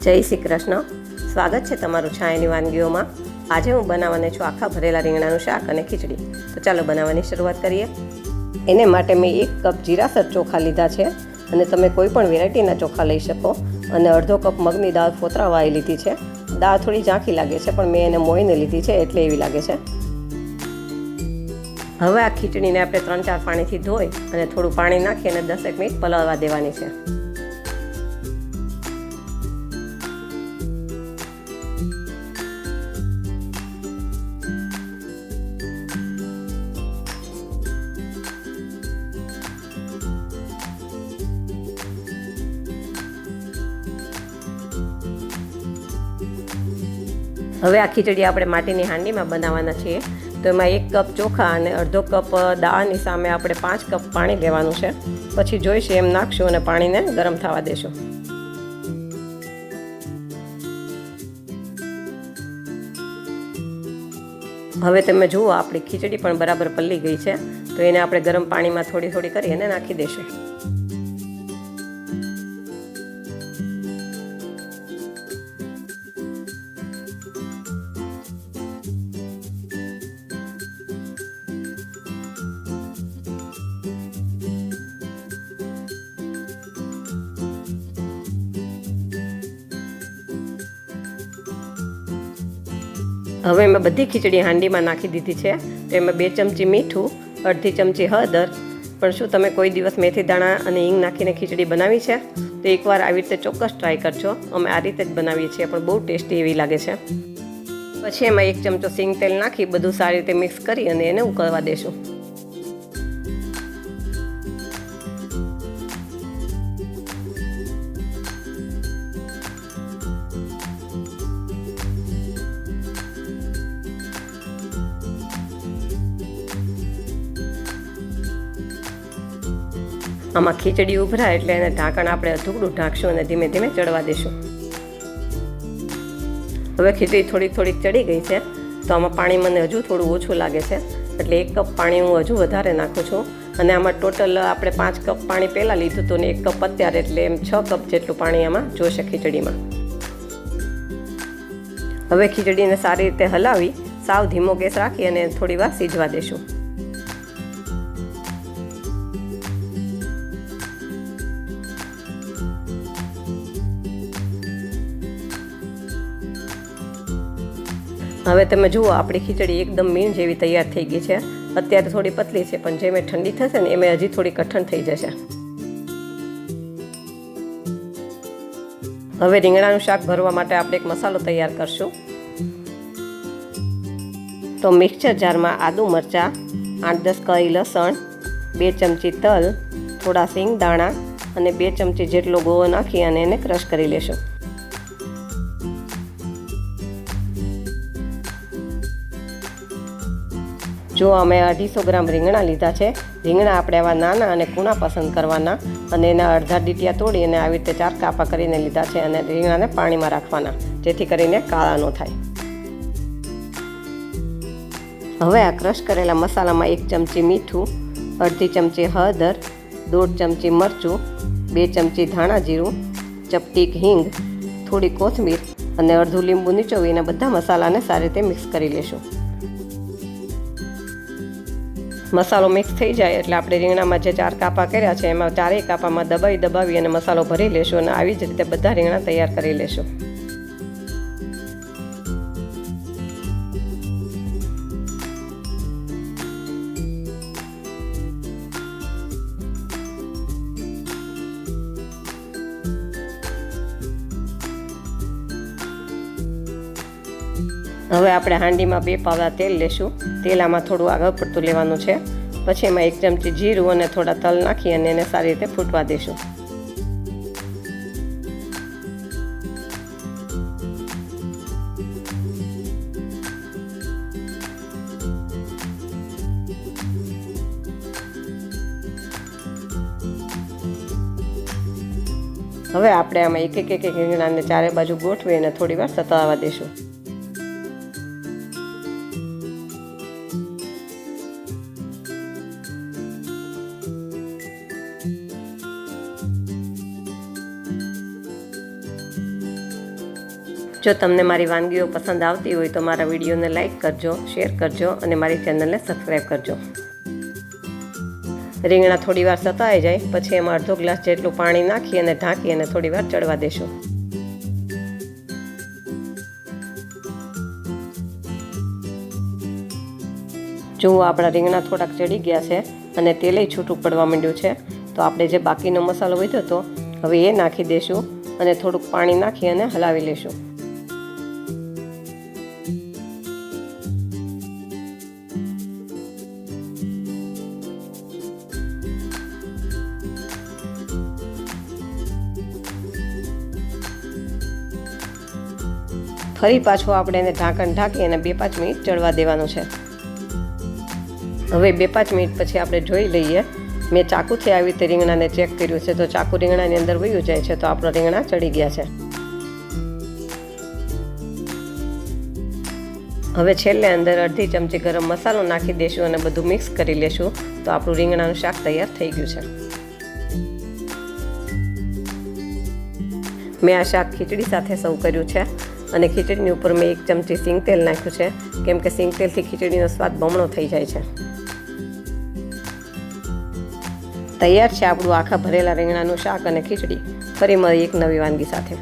જય શ્રી કૃષ્ણ. સ્વાગત છે તમારું છાયાની વાનગીઓમાં. આજે હું બનાવવાની છું આખા ભરેલા રીંગણાનું શાક અને ખીચડી. તો ચાલો બનાવવાની શરૂઆત કરીએ. એને માટે મેં 1 કપ જીરાસર ચોખા લીધા છે અને તમે કોઈ પણ વેરાયટીના ચોખા લઈ શકો. અને અડધો કપ મગની દાળ ફોતરાવાળી લીધી છે. દાળ થોડી ઝાંખી લાગે છે પણ મેં એને મોઈને લીધી છે એટલે એવી લાગે છે. હવે આ ખીચડીને આપણે 3-4 પાણીથી ધોઈ અને થોડું પાણી નાખી અને 10 મિનિટ પલાળવા દેવાની છે. હવે આ ખીચડી આપણે માટીની હાંડીમાં બનાવવાના છીએ. તો એમાં 1 કપ ચોખા અને અડધો કપ દાળની સામે આપણે 5 કપ પાણી લેવાનું છે. પછી જોઈશું એમ નાખશું અને પાણીને ગરમ થવા દેશું. હવે તમે જુઓ આપણી ખીચડી પણ બરાબર પલળી ગઈ છે. તો એને આપણે ગરમ પાણીમાં થોડી થોડી કરી અને નાખી દઈશું. હવે મેં બધી ખીચડી હાંડીમાં નાખી દીધી છે. તો એમાં 2 ચમચી મીઠું, અડધી ચમચી હળદર. પણ શું તમે કોઈ દિવસ મેથી દાણા અને હિંગ નાખીને ખીચડી બનાવી છે? તો એકવાર આવી રીતે ચોક્કસ ટ્રાય કરજો. અમે આ રીતે જ બનાવીએ છીએ પણ બહુ ટેસ્ટી એવી લાગે છે. પછી એમાં 1 ચમચો સિંગ તેલ નાખી બધું સારી રીતે મિક્સ કરી અને એને ઉકળવા દેશું. આમાં ખીચડી ઉભરાય એટલે એને ઢાંકણ આપણે અધૂકડું ઢાંકશું અને ધીમે ધીમે ચડવા દેશું. હવે ખીચડી થોડીક ચડી ગઈ છે. તો આમાં પાણી મને હજુ થોડું ઓછું લાગે છે એટલે 1 કપ પાણી હું હજુ વધારે નાખું છું. અને આમાં ટોટલ આપણે 5 કપ પાણી પહેલાં લીધું હતું ને 1 કપ અત્યારે, એટલે એમ 6 કપ જેટલું પાણી આમાં જોશે ખીચડીમાં. હવે ખીચડીને સારી રીતે હલાવી સાવ ધીમો ગેસ રાખી અને થોડી વાર સીજવા દેશું. હવે તમે જુઓ આપણી ખીચડી એકદમ મીણ જેવી તૈયાર થઈ ગઈ છે. અત્યારે થોડી પતલી છે પણ જેમ ઠંડી થશે ને એમ હજી થોડી કઠણ થઈ જશે. હવે રીંગણાનું શાક ભરવા માટે આપણે એક મસાલો તૈયાર કરશું. તો મિક્સર જારમાં આદુ મરચાં, 8-10 કળી લસણ, 2 ચમચી તલ, થોડા સિંગ દાણા અને 2 ચમચી જેટલો ગોળ નાખી અને એને ક્રશ કરી લેશું. જો અમે 250 ગ્રામ રીંગણા લીધા છે. રીંગણા આપણે આવા નાના અને કૂણા પસંદ કરવાના અને એના અડધા ડીટિયા તોડી અને આવી રીતે 4 કાપા કરીને લીધા છે અને રીંગણાને પાણીમાં રાખવાના જેથી કરીને કાળા ન થાય. હવે આ ક્રશ કરેલા મસાલામાં 1 ચમચી મીઠું, અડધી ચમચી હળદર, 1.5 ચમચી મરચું, 2 ચમચી ધાણા જીરું, ચપટીક હિંગ, થોડી કોથમીર અને અડધું લીંબુ નીચોવીને બધા મસાલાને સારી રીતે મિક્સ કરી લેશું. મસાલો મિક્સ થઈ જાય એટલે આપણે રીંગણામાં જે 4 કાપા કર્યા છે એમાં 4 કાપામાં દબાવી અને મસાલો ભરી લેશું અને આવી જ રીતે બધા રીંગણા તૈયાર કરી લેશું. હવે આપણે હાંડીમાં 2 પાવડા તેલ લેશું. તેલ આમાં થોડું આગળ પડતું લેવાનું છે. પછી એમાં 1 ચમચી જીરું અને થોડા તલ નાખી અને એને સારી રીતે ફૂટવા દેશું. હવે આપણે આમાં એક રીંગણાને ચારે બાજુ ગોઠવી અને થોડી વાર સતળવા દેશું. જો તમને મારી વાનગીઓ પસંદ આવતી હોય તો મારા વિડીયોને લાઈક કરજો, શેર કરજો અને મારી ચેનલને સબસ્ક્રાઈબ કરજો. રીંગણા થોડીવાર સતાઈ જાય પછી એમાં અડધો ગ્લાસ જેટલું પાણી નાખી અને ઢાંકી અને થોડીવાર ચડવા દેશું. જુઓ આપણા રીંગણા થોડાક ચડી ગયા છે અને તેલેય છૂટું પડવા માંડ્યું છે. તો આપણે જે બાકીનો મસાલો વધ્યો હતો હવે એ નાખી દઈશું અને થોડુંક પાણી નાખી અને હલાવી લઈશું. ફરી પાછું આપણે એને ઢાંકણ ઢાંકી અને 2-5 મિનિટ ચડવા દેવાનું છે. હવે 2-5 મિનિટ પછી આપણે જોઈ લઈએ. મેં ચાકુથી આવી રીતે રીંગણાને ચેક કર્યું છે તો ચાકુ રીંગણાની અંદર વયું જાય છે તો આપણો રીંગણા ચડી ગયા છે. હવે છેલ્લે અંદર અડધી ચમચી ગરમ મસાલો નાખી દઈશું અને બધું મિક્સ કરી લેશું તો આપણું રીંગણાનું શાક તૈયાર થઈ ગયું છે. મેં આ શાક ખીચડી સાથે સર્વ કર્યું છે અને ખીચડીની ઉપર મેં 1 ચમચી સિંગ તેલ નાખ્યું છે કેમ કે સિંગ તેલથી ખીચડીનો સ્વાદ બમણો થઈ જાય છે. તૈયાર છે આપણું આખા ભરેલા રીંગણાનું શાક અને ખીચડી. ફરી મળી એક નવી વાનગી સાથે.